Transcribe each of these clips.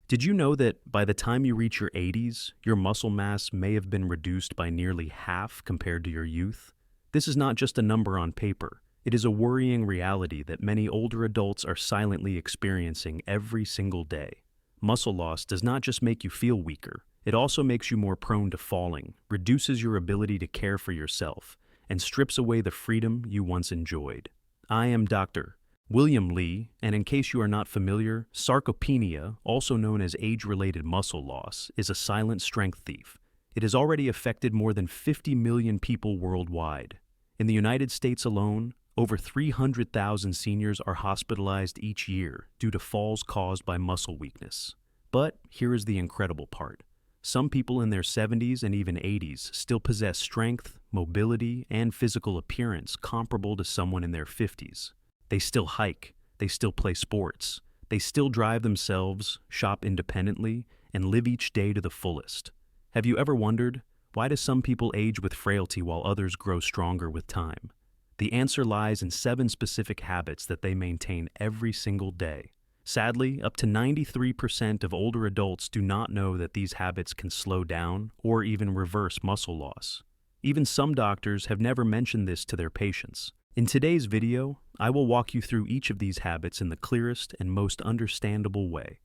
Did you know that by the time you reach your 80s, your muscle mass may have been reduced by nearly half compared to your youth? This is not just a number on paper. It is a worrying reality that many older adults are silently experiencing every single day. Muscle loss does not just make you feel weaker, it also makes you more prone to falling, reduces your ability to care for yourself, and strips away the freedom you once enjoyed. I am Dr. William Lee, and in case you are not familiar, sarcopenia, also known as age-related muscle loss, is a silent strength thief. It has already affected more than 50 million people worldwide. In the United States alone, over 300,000 seniors are hospitalized each year due to falls caused by muscle weakness. But here is the incredible part. Some people in their 70s and even 80s still possess strength, mobility, and physical appearance comparable to someone in their 50s. They still hike, they still play sports, they still drive themselves, shop independently, and live each day to the fullest. Have you ever wondered, why do some people age with frailty while others grow stronger with time? The answer lies in 7 specific habits that they maintain every single day. Sadly, up to 93% of older adults do not know that these habits can slow down or even reverse muscle loss. Even some doctors have never mentioned this to their patients. In today's video, I will walk you through each of these habits in the clearest and most understandable way.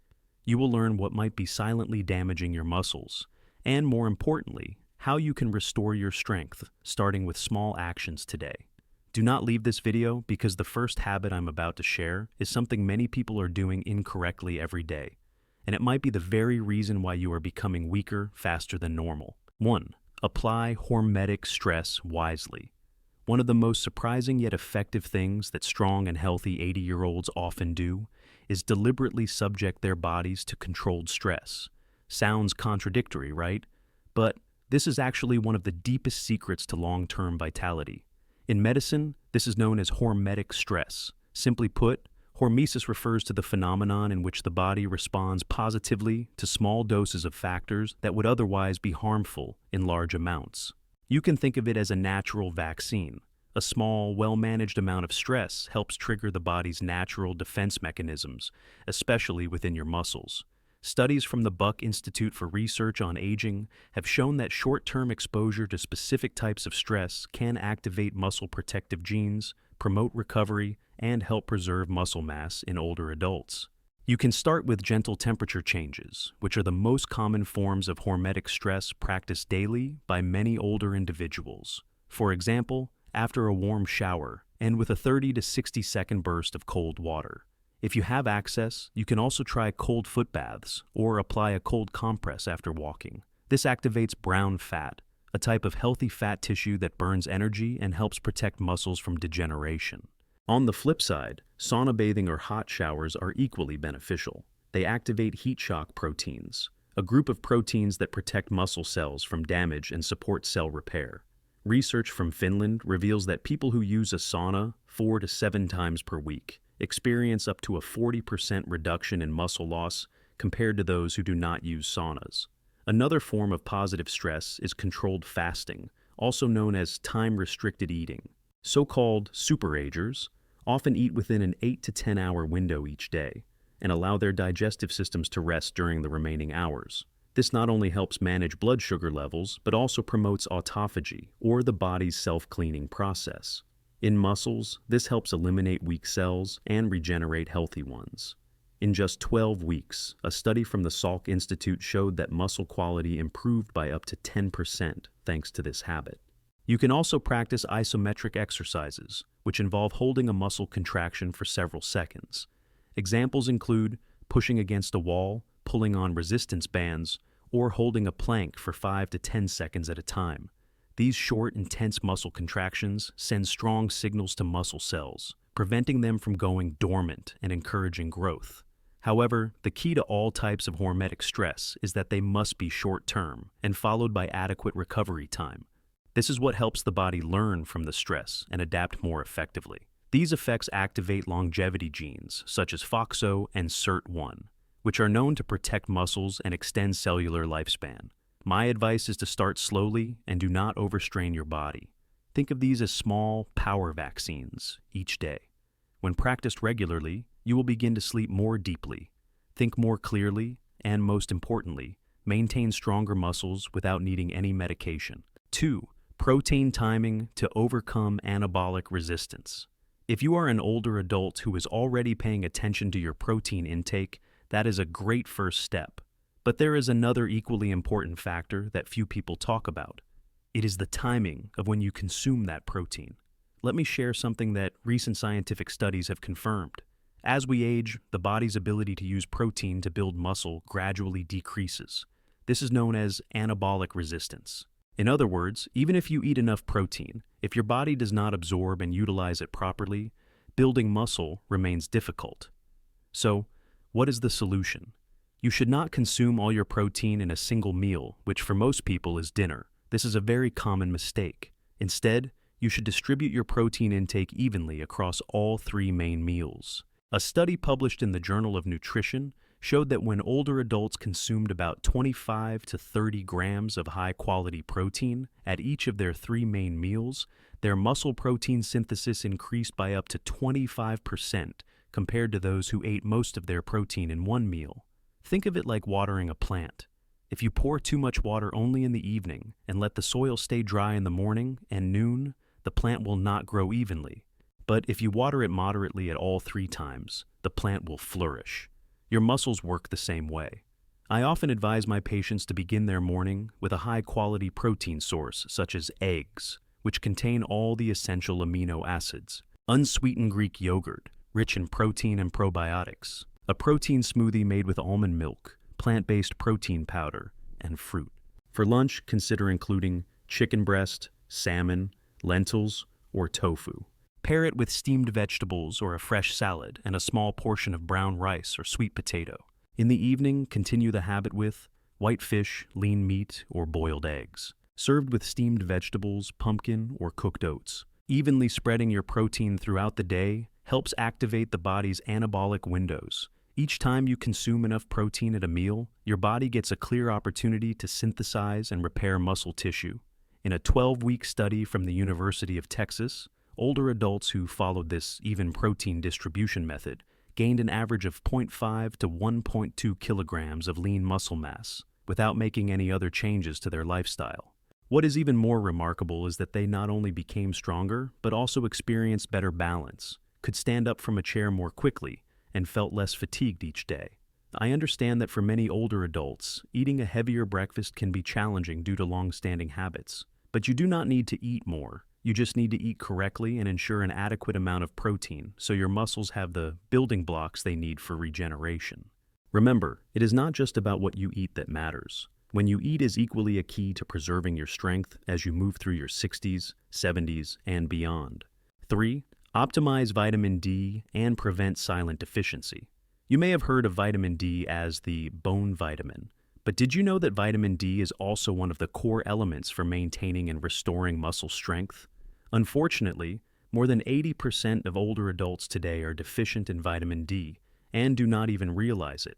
You will learn what might be silently damaging your muscles, and more importantly, how you can restore your strength, starting with small actions today. Do not leave this video because the first habit I'm about to share is something many people are doing incorrectly every day, and it might be the very reason why you are becoming weaker faster than normal. 1. Apply hormetic stress wisely. One of the most surprising yet effective things that strong and healthy 80-year-olds often do is deliberately subject their bodies to controlled stress. Sounds contradictory, right? But this is actually one of the deepest secrets to long-term vitality. In medicine, this is known as hormetic stress. Simply put, hormesis refers to the phenomenon in which the body responds positively to small doses of factors that would otherwise be harmful in large amounts. You can think of it as a natural vaccine. A small, well-managed amount of stress helps trigger the body's natural defense mechanisms, especially within your muscles. Studies from the Buck Institute for Research on Aging have shown that short-term exposure to specific types of stress can activate muscle protective genes, promote recovery, and help preserve muscle mass in older adults. You can start with gentle temperature changes, which are the most common forms of hormetic stress practiced daily by many older individuals. For example, after a warm shower and with a 30 to 60-second burst of cold water. If you have access, you can also try cold foot baths or apply a cold compress after walking. This activates brown fat, a type of healthy fat tissue that burns energy and helps protect muscles from degeneration. On the flip side, sauna bathing or hot showers are equally beneficial. They activate heat shock proteins, a group of proteins that protect muscle cells from damage and support cell repair. Research from Finland reveals that people who use a sauna 4 to 7 times per week experience up to a 40% reduction in muscle loss compared to those who do not use saunas. Another form of positive stress is controlled fasting, also known as time-restricted eating. So-called superagers often eat within an 8 to 10 hour window each day and allow their digestive systems to rest during the remaining hours. This not only helps manage blood sugar levels, but also promotes autophagy, or the body's self-cleaning process. In muscles, this helps eliminate weak cells and regenerate healthy ones. In just 12 weeks, a study from the Salk Institute showed that muscle quality improved by up to 10% thanks to this habit. You can also practice isometric exercises, which involve holding a muscle contraction for several seconds. Examples include pushing against a wall, pulling on resistance bands, or holding a plank for 5 to 10 seconds at a time. These short, intense muscle contractions send strong signals to muscle cells, preventing them from going dormant and encouraging growth. However, the key to all types of hormetic stress is that they must be short-term and followed by adequate recovery time. This is what helps the body learn from the stress and adapt more effectively. These effects activate longevity genes, such as FOXO and SIRT1, which are known to protect muscles and extend cellular lifespan. My advice is to start slowly and do not overstrain your body. Think of these as small power vaccines each day. When practiced regularly, you will begin to sleep more deeply, think more clearly, and most importantly, maintain stronger muscles without needing any medication. 2. Protein timing to overcome anabolic resistance. If you are an older adult who is already paying attention to your protein intake, that is a great first step. But there is another equally important factor that few people talk about. It is the timing of when you consume that protein. Let me share something that recent scientific studies have confirmed. As we age, the body's ability to use protein to build muscle gradually decreases. This is known as anabolic resistance. In other words, even if you eat enough protein, if your body does not absorb and utilize it properly, building muscle remains difficult. So, what is the solution? You should not consume all your protein in a single meal, which for most people is dinner. This is a very common mistake. Instead, you should distribute your protein intake evenly across all 3 main meals. A study published in the Journal of Nutrition showed that when older adults consumed about 25 to 30 grams of high-quality protein at each of their 3 main meals, their muscle protein synthesis increased by up to 25% compared to those who ate most of their protein in one meal. Think of it like watering a plant. If you pour too much water only in the evening and let the soil stay dry in the morning and noon, the plant will not grow evenly. But if you water it moderately at all 3 times, the plant will flourish. Your muscles work the same way. I often advise my patients to begin their morning with a high-quality protein source such as eggs, which contain all the essential amino acids, unsweetened Greek yogurt, rich in protein and probiotics, a protein smoothie made with almond milk, plant-based protein powder, and fruit. For lunch, consider including chicken breast, salmon, lentils, or tofu. Pair it with steamed vegetables or a fresh salad and a small portion of brown rice or sweet potato. In the evening, continue the habit with white fish, lean meat, or boiled eggs. Served with steamed vegetables, pumpkin, or cooked oats. Evenly spreading your protein throughout the day helps activate the body's anabolic windows. Each time you consume enough protein at a meal, your body gets a clear opportunity to synthesize and repair muscle tissue. In a 12-week study from the University of Texas, older adults who followed this even protein distribution method gained an average of 0.5 to 1.2 kilograms of lean muscle mass without making any other changes to their lifestyle. What is even more remarkable is that they not only became stronger, but also experienced better balance, could stand up from a chair more quickly, and felt less fatigued each day. I understand that for many older adults, eating a heavier breakfast can be challenging due to long-standing habits. But you do not need to eat more. You just need to eat correctly and ensure an adequate amount of protein so your muscles have the building blocks they need for regeneration. Remember, it is not just about what you eat that matters. When you eat is equally a key to preserving your strength as you move through your 60s, 70s, and beyond. 3. Optimize vitamin D and prevent silent deficiency. You may have heard of vitamin D as the bone vitamin, but did you know that vitamin D is also one of the core elements for maintaining and restoring muscle strength? Unfortunately, more than 80% of older adults today are deficient in vitamin D and do not even realize it.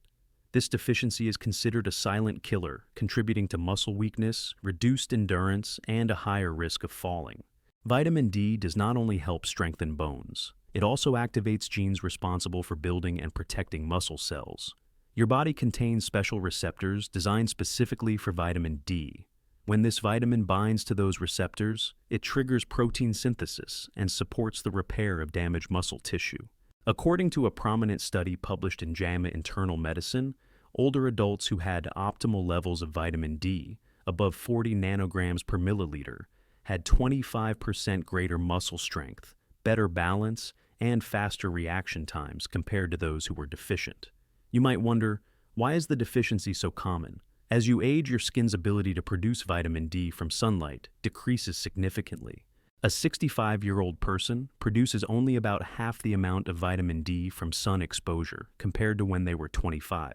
This deficiency is considered a silent killer, contributing to muscle weakness, reduced endurance, and a higher risk of falling. Vitamin D does not only help strengthen bones, it also activates genes responsible for building and protecting muscle cells. Your body contains special receptors designed specifically for vitamin D. When this vitamin binds to those receptors, it triggers protein synthesis and supports the repair of damaged muscle tissue. According to a prominent study published in JAMA Internal Medicine, older adults who had optimal levels of vitamin D, above 40 nanograms per milliliter, had 25% greater muscle strength, better balance, and faster reaction times compared to those who were deficient. You might wonder, why is the deficiency so common? As you age, your skin's ability to produce vitamin D from sunlight decreases significantly. A 65-year-old person produces only about half the amount of vitamin D from sun exposure compared to when they were 25.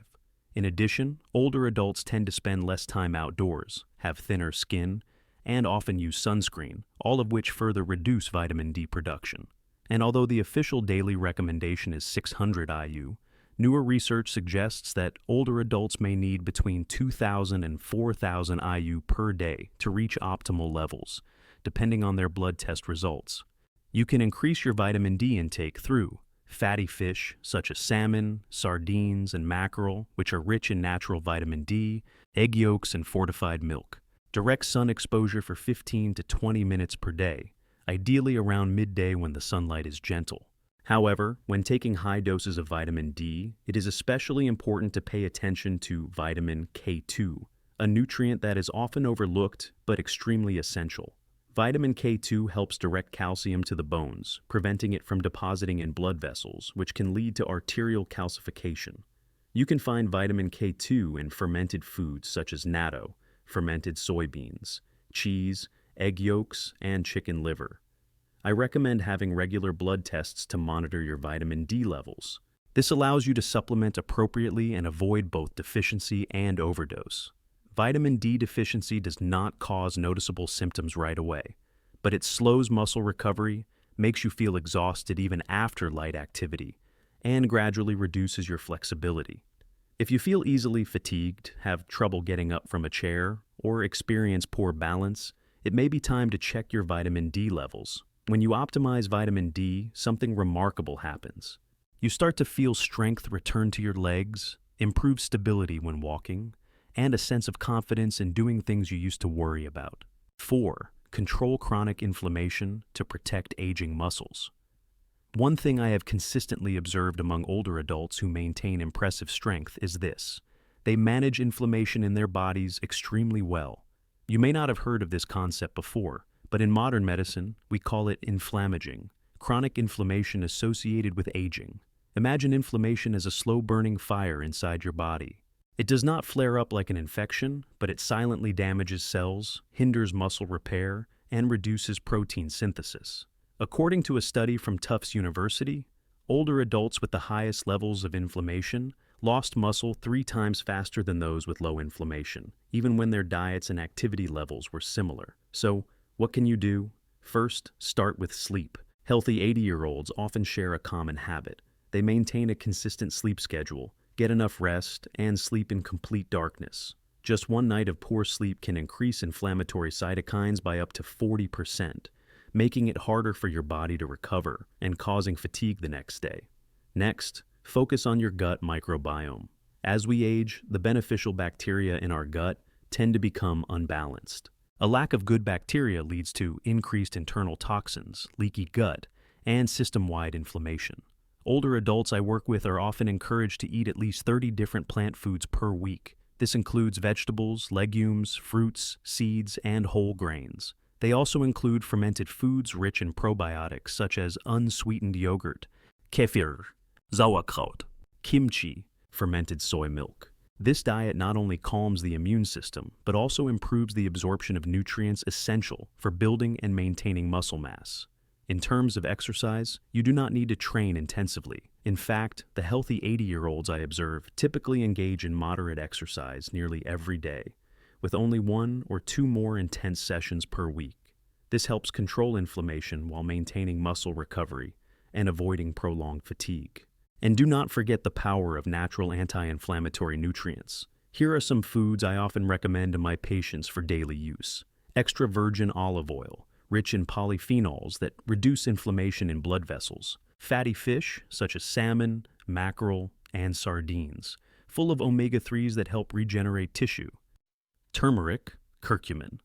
In addition, older adults tend to spend less time outdoors, have thinner skin, and often use sunscreen, all of which further reduce vitamin D production. And although the official daily recommendation is 600 IU, newer research suggests that older adults may need between 2,000 and 4,000 IU per day to reach optimal levels, depending on their blood test results. You can increase your vitamin D intake through fatty fish such as salmon, sardines, and mackerel, which are rich in natural vitamin D, egg yolks, and fortified milk. Direct sun exposure for 15 to 20 minutes per day, ideally around midday when the sunlight is gentle. However, when taking high doses of vitamin D, it is especially important to pay attention to vitamin K2, a nutrient that is often overlooked but extremely essential. Vitamin K2 helps direct calcium to the bones, preventing it from depositing in blood vessels, which can lead to arterial calcification. You can find vitamin K2 in fermented foods such as natto, fermented soybeans, cheese, egg yolks, and chicken liver. I recommend having regular blood tests to monitor your vitamin D levels. This allows you to supplement appropriately and avoid both deficiency and overdose. Vitamin D deficiency does not cause noticeable symptoms right away, but it slows muscle recovery, makes you feel exhausted even after light activity, and gradually reduces your flexibility. If you feel easily fatigued, have trouble getting up from a chair, or experience poor balance, it may be time to check your vitamin D levels. When you optimize vitamin D, something remarkable happens. You start to feel strength return to your legs, improve stability when walking, and a sense of confidence in doing things you used to worry about. 4. Control chronic inflammation to protect aging muscles. One thing I have consistently observed among older adults who maintain impressive strength is this: they manage inflammation in their bodies extremely well. You may not have heard of this concept before, but in modern medicine, we call it inflammaging, chronic inflammation associated with aging. Imagine inflammation as a slow-burning fire inside your body. It does not flare up like an infection, but it silently damages cells, hinders muscle repair, and reduces protein synthesis. According to a study from Tufts University, older adults with the highest levels of inflammation lost muscle 3 times faster than those with low inflammation, even when their diets and activity levels were similar. So, what can you do? First, start with sleep. Healthy 80-year-olds often share a common habit. They maintain a consistent sleep schedule, get enough rest, and sleep in complete darkness. Just one night of poor sleep can increase inflammatory cytokines by up to 40%, making it harder for your body to recover and causing fatigue the next day. Next, focus on your gut microbiome. As we age, the beneficial bacteria in our gut tend to become unbalanced. A lack of good bacteria leads to increased internal toxins, leaky gut, and system-wide inflammation. Older adults I work with are often encouraged to eat at least 30 different plant foods per week. This includes vegetables, legumes, fruits, seeds, and whole grains. They also include fermented foods rich in probiotics such as unsweetened yogurt, kefir, sauerkraut, kimchi, fermented soy milk. This diet not only calms the immune system, but also improves the absorption of nutrients essential for building and maintaining muscle mass. In terms of exercise, you do not need to train intensively. In fact, the healthy 80-year-olds I observe typically engage in moderate exercise nearly every day, with only 1 or 2 more intense sessions per week. This helps control inflammation while maintaining muscle recovery and avoiding prolonged fatigue. And do not forget the power of natural anti-inflammatory nutrients. Here are some foods I often recommend to my patients for daily use. Extra virgin olive oil, rich in polyphenols that reduce inflammation in blood vessels. Fatty fish, such as salmon, mackerel, and sardines, full of omega-3s that help regenerate tissue. Turmeric, curcumin,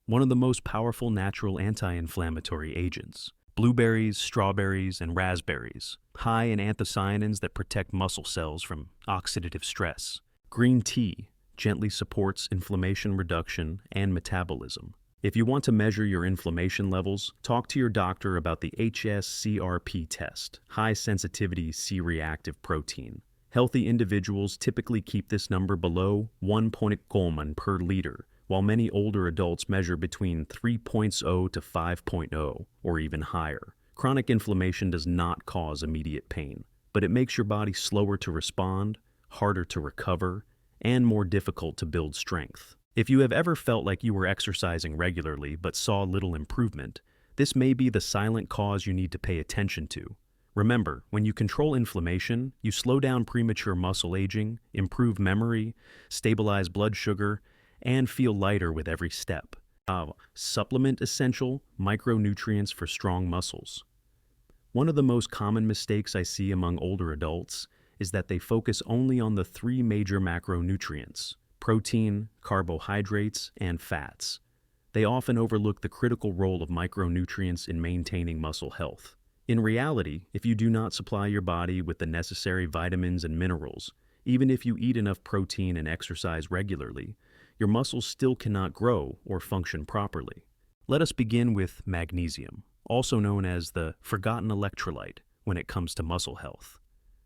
one of the most powerful natural anti-inflammatory agents. Blueberries, strawberries, and raspberries, high in anthocyanins that protect muscle cells from oxidative stress. Green tea gently supports inflammation reduction and metabolism. If you want to measure your inflammation levels, talk to your doctor about the HSCRP test, high sensitivity C-reactive protein. Healthy individuals typically keep this number below 1.0 per liter, while many older adults measure between 3.0 to 5.0 or even higher. Chronic inflammation does not cause immediate pain, but it makes your body slower to respond, harder to recover, and more difficult to build strength. If you have ever felt like you were exercising regularly but saw little improvement, this may be the silent cause you need to pay attention to. Remember, when you control inflammation, you slow down premature muscle aging, improve memory, stabilize blood sugar, and feel lighter with every step. Supplement essential micronutrients for strong muscles. One of the most common mistakes I see among older adults is that they focus only on the three major macronutrients: protein, carbohydrates, and fats. They often overlook the critical role of micronutrients in maintaining muscle health. In reality, if you do not supply your body with the necessary vitamins and minerals, even if you eat enough protein and exercise regularly, your muscles still cannot grow or function properly. Let us begin with magnesium, also known as the forgotten electrolyte when it comes to muscle health.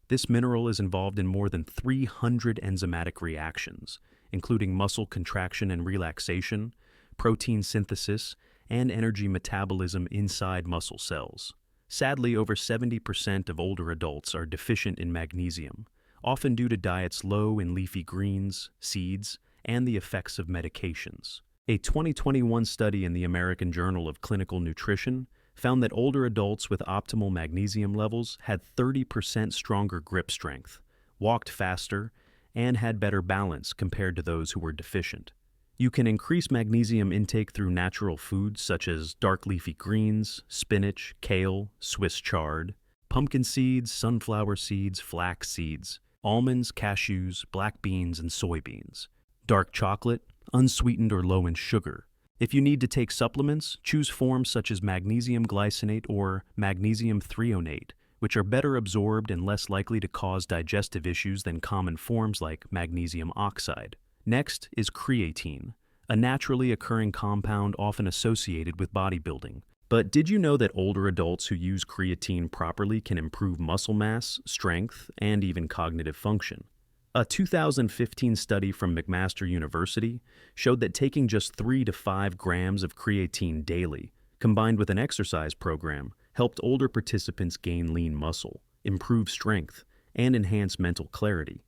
This mineral is involved in more than 300 enzymatic reactions, including muscle contraction and relaxation, protein synthesis, and energy metabolism inside muscle cells. Sadly, over 70% of older adults are deficient in magnesium, often due to diets low in leafy greens, seeds, and the effects of medications. A 2021 study in the American Journal of Clinical Nutrition found that older adults with optimal magnesium levels had 30% stronger grip strength, walked faster, and had better balance compared to those who were deficient. You can increase magnesium intake through natural foods such as dark leafy greens, spinach, kale, Swiss chard, pumpkin seeds, sunflower seeds, flax seeds, almonds, cashews, black beans, and soybeans, dark chocolate, unsweetened or low in sugar. If you need to take supplements, choose forms such as magnesium glycinate or magnesium threonate, which are better absorbed and less likely to cause digestive issues than common forms like magnesium oxide. Next is creatine, a naturally occurring compound often associated with bodybuilding. But did you know that older adults who use creatine properly can improve muscle mass, strength, and even cognitive function? A 2015 study from McMaster University showed that taking just 3 to 5 grams of creatine daily, combined with an exercise program, helped older participants gain lean muscle, improve strength, and enhance mental clarity,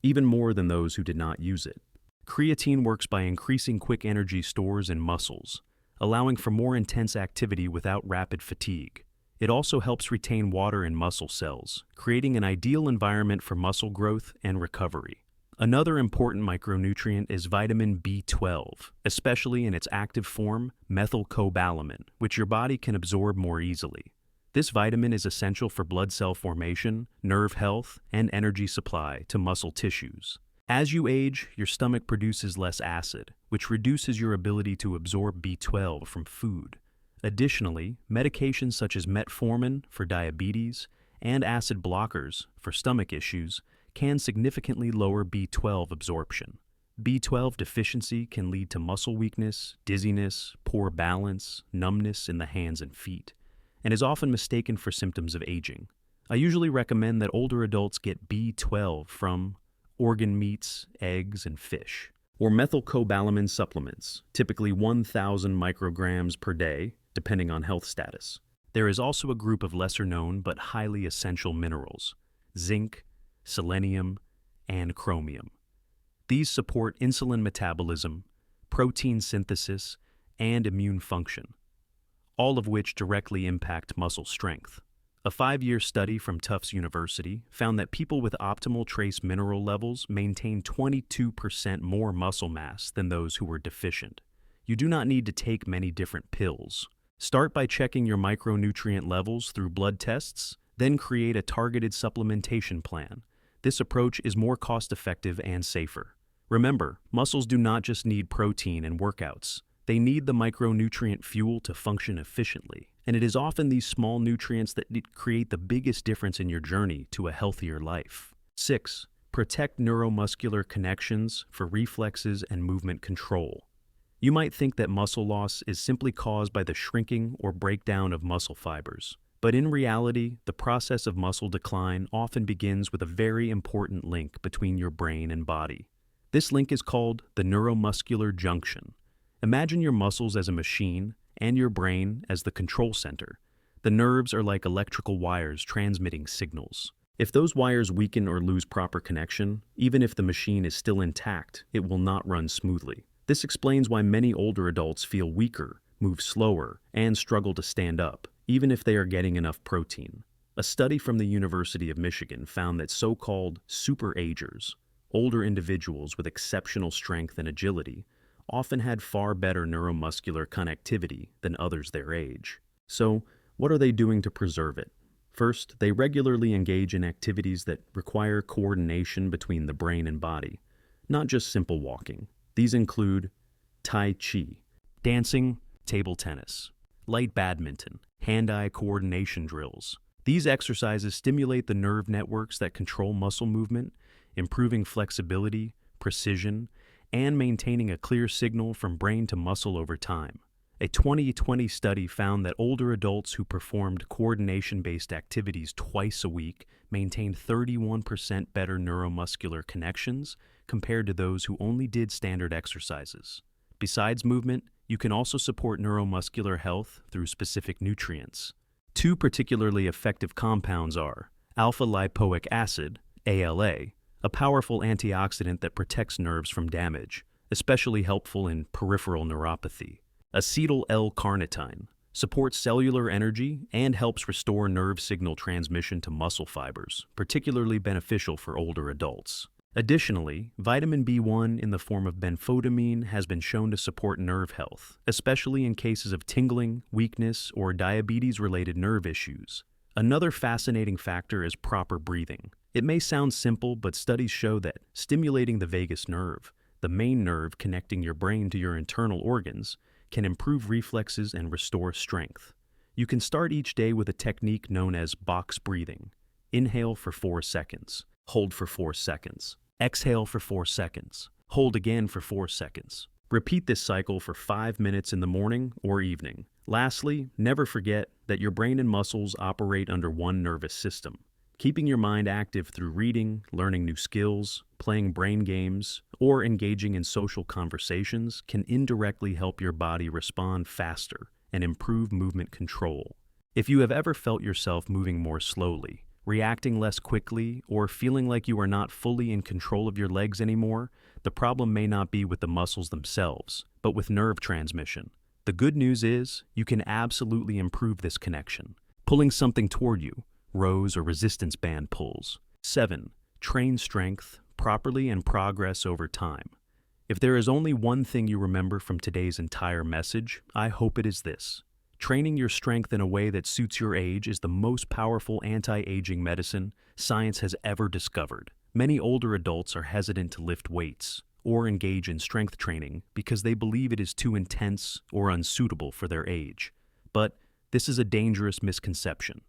even more than those who did not use it. Creatine works by increasing quick energy stores in muscles, allowing for more intense activity without rapid fatigue. It also helps retain water in muscle cells, creating an ideal environment for muscle growth and recovery. Another important micronutrient is vitamin B12, especially in its active form, methylcobalamin, which your body can absorb more easily. This vitamin is essential for blood cell formation, nerve health, and energy supply to muscle tissues. As you age, your stomach produces less acid, which reduces your ability to absorb B12 from food. Additionally, medications such as metformin for diabetes and acid blockers for stomach issues can significantly lower B12 absorption. B12 deficiency can lead to muscle weakness, dizziness, poor balance, numbness in the hands and feet, and is often mistaken for symptoms of aging. I usually recommend that older adults get B12 from organ meats, eggs, and fish, or methylcobalamin supplements, typically 1,000 micrograms per day, depending on health status. There is also a group of lesser-known but highly essential minerals: zinc, selenium, and chromium. These support insulin metabolism, protein synthesis, and immune function, all of which directly impact muscle strength. A 5-year study from Tufts University found that people with optimal trace mineral levels maintain 22% more muscle mass than those who were deficient. You do not need to take many different pills. Start by checking your micronutrient levels through blood tests, then create a targeted supplementation plan. This approach is more cost-effective and safer. Remember, muscles do not just need protein and workouts. They need the micronutrient fuel to function efficiently, and it is often these small nutrients that create the biggest difference in your journey to a healthier life. 6. Protect neuromuscular connections for reflexes and movement control. You might think that muscle loss is simply caused by the shrinking or breakdown of muscle fibers, but in reality, the process of muscle decline often begins with a very important link between your brain and body. This link is called the neuromuscular junction. Imagine your muscles as a machine and your brain as the control center. The nerves are like electrical wires transmitting signals. If those wires weaken or lose proper connection, even if the machine is still intact, it will not run smoothly. This explains why many older adults feel weaker, move slower, and struggle to stand up, even if they are getting enough protein. A study from the University of Michigan found that so-called super-agers, older individuals with exceptional strength and agility, often had far better neuromuscular connectivity than others their age. So, what are they doing to preserve it? First, they regularly engage in activities that require coordination between the brain and body, not just simple walking. These include Tai Chi, dancing, table tennis, light badminton, hand-eye coordination drills. These exercises stimulate the nerve networks that control muscle movement, improving flexibility, precision, and maintaining a clear signal from brain to muscle over time. A 2020 study found that older adults who performed coordination-based activities twice a week maintained 31% better neuromuscular connections compared to those who only did standard exercises. Besides movement, you can also support neuromuscular health through specific nutrients. Two particularly effective compounds are alpha-lipoic acid, ALA, a powerful antioxidant that protects nerves from damage, especially helpful in peripheral neuropathy. Acetyl L-carnitine supports cellular energy and helps restore nerve signal transmission to muscle fibers, particularly beneficial for older adults. Additionally, vitamin B1 in the form of benfotiamine has been shown to support nerve health, especially in cases of tingling, weakness, or diabetes-related nerve issues. Another fascinating factor is proper breathing. It may sound simple, but studies show that stimulating the vagus nerve, the main nerve connecting your brain to your internal organs, can improve reflexes and restore strength. You can start each day with a technique known as box breathing. Inhale for 4 seconds. Hold for 4 seconds. Exhale for 4 seconds. Hold again for 4 seconds. Repeat this cycle for 5 minutes in the morning or evening. Lastly, never forget that your brain and muscles operate under one nervous system. Keeping your mind active through reading, learning new skills, playing brain games, or engaging in social conversations can indirectly help your body respond faster and improve movement control. If you have ever felt yourself moving more slowly, reacting less quickly, or feeling like you are not fully in control of your legs anymore, the problem may not be with the muscles themselves, but with nerve transmission. The good news is, you can absolutely improve this connection. Pulling something toward you, rows or resistance band pulls. 7. Train strength properly and progress over time. If there is only one thing you remember from today's entire message, I hope it is this. Training your strength in a way that suits your age is the most powerful anti-aging medicine science has ever discovered. Many older adults are hesitant to lift weights or engage in strength training because they believe it is too intense or unsuitable for their age. But this is a dangerous misconception.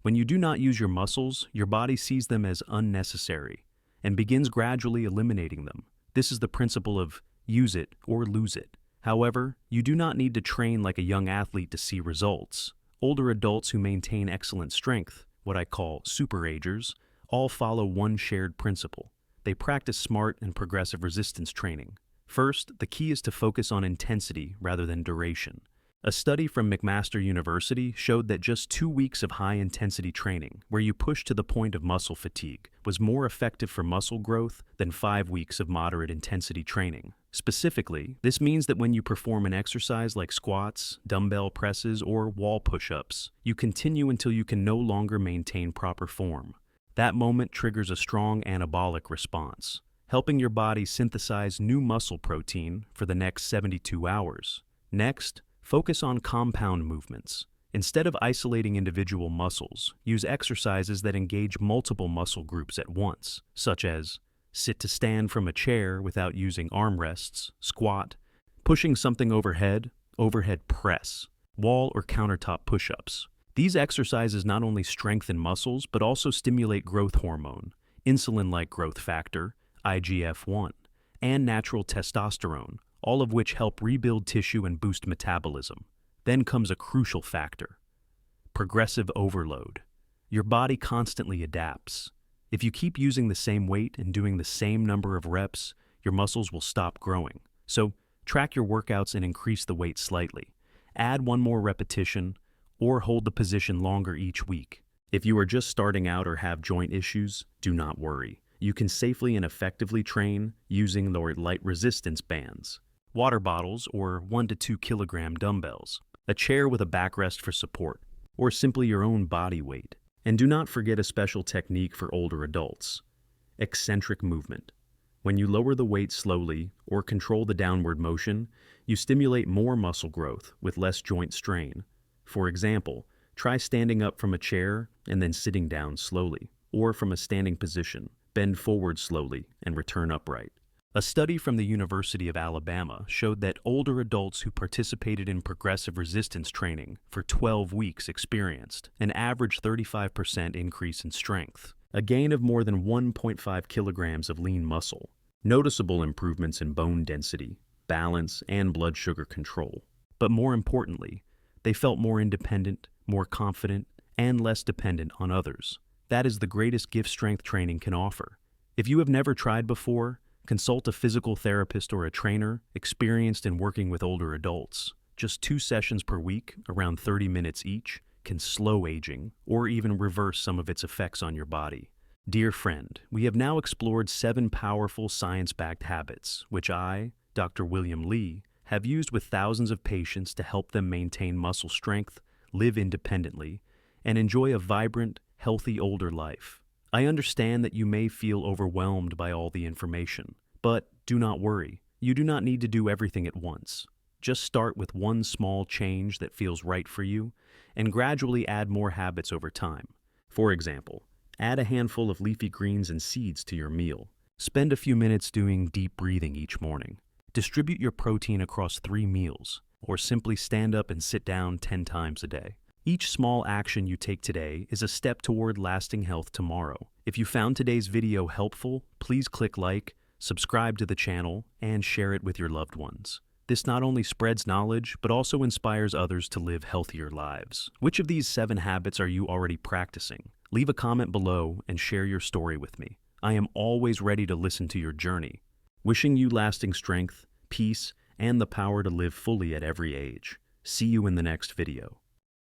When you do not use your muscles, your body sees them as unnecessary and begins gradually eliminating them. This is the principle of use it or lose it. However, you do not need to train like a young athlete to see results. Older adults who maintain excellent strength, what I call superagers, all follow one shared principle. They practice smart and progressive resistance training. First, the key is to focus on intensity rather than duration. A study from McMaster University showed that just 2 weeks of high-intensity training, where you push to the point of muscle fatigue, was more effective for muscle growth than 5 weeks of moderate-intensity training. Specifically, this means that when you perform an exercise like squats, dumbbell presses, or wall push-ups, you continue until you can no longer maintain proper form. That moment triggers a strong anabolic response, helping your body synthesize new muscle protein for the next 72 hours. Next, focus on compound movements. Instead of isolating individual muscles, use exercises that engage multiple muscle groups at once, such as sit to stand from a chair without using armrests, squat, pushing something overhead, overhead press, wall or countertop push-ups. These exercises not only strengthen muscles, but also stimulate growth hormone, insulin-like growth factor, IGF-1, and natural testosterone, all of which help rebuild tissue and boost metabolism. Then comes a crucial factor: progressive overload. Your body constantly adapts. If you keep using the same weight and doing the same number of reps, your muscles will stop growing. So, track your workouts and increase the weight slightly. Add one more repetition, or hold the position longer each week. If you are just starting out or have joint issues, do not worry. You can safely and effectively train using the light resistance bands, water bottles, or 1 to 2 kilogram dumbbells, a chair with a backrest for support, or simply your own body weight. And do not forget a special technique for older adults: eccentric movement. When you lower the weight slowly or control the downward motion, you stimulate more muscle growth with less joint strain. For example, Try standing up from a chair and then sitting down slowly, or from a standing position. Bend forward slowly and return upright. A study from the University of Alabama showed that older adults who participated in progressive resistance training for 12 weeks experienced an average 35% increase in strength, a gain of more than 1.5 kilograms of lean muscle, noticeable improvements in bone density, balance, and blood sugar control. But more importantly, they felt more independent, more confident, and less dependent on others. That is the greatest gift strength training can offer. If you have never tried before, consult a physical therapist or a trainer experienced in working with older adults. Just 2 sessions per week, around 30 minutes each, can slow aging or even reverse some of its effects on your body. Dear friend, we have now explored 7 powerful science-backed habits, which I, Dr. William Lee, have used with thousands of patients to help them maintain muscle strength, live independently, and enjoy a vibrant, healthy older life. I understand that you may feel overwhelmed by all the information, but do not worry. You do not need to do everything at once. Just start with one small change that feels right for you, and gradually add more habits over time. For example, add a handful of leafy greens and seeds to your meal. Spend a few minutes doing deep breathing each morning. Distribute your protein across 3 meals, or simply stand up and sit down 10 times a day. Each small action you take today is a step toward lasting health tomorrow. If you found today's video helpful, please click like, subscribe to the channel, and share it with your loved ones. This not only spreads knowledge, but also inspires others to live healthier lives. Which of these 7 habits are you already practicing? Leave a comment below and share your story with me. I am always ready to listen to your journey. Wishing you lasting strength, peace, and the power to live fully at every age. See you in the next video.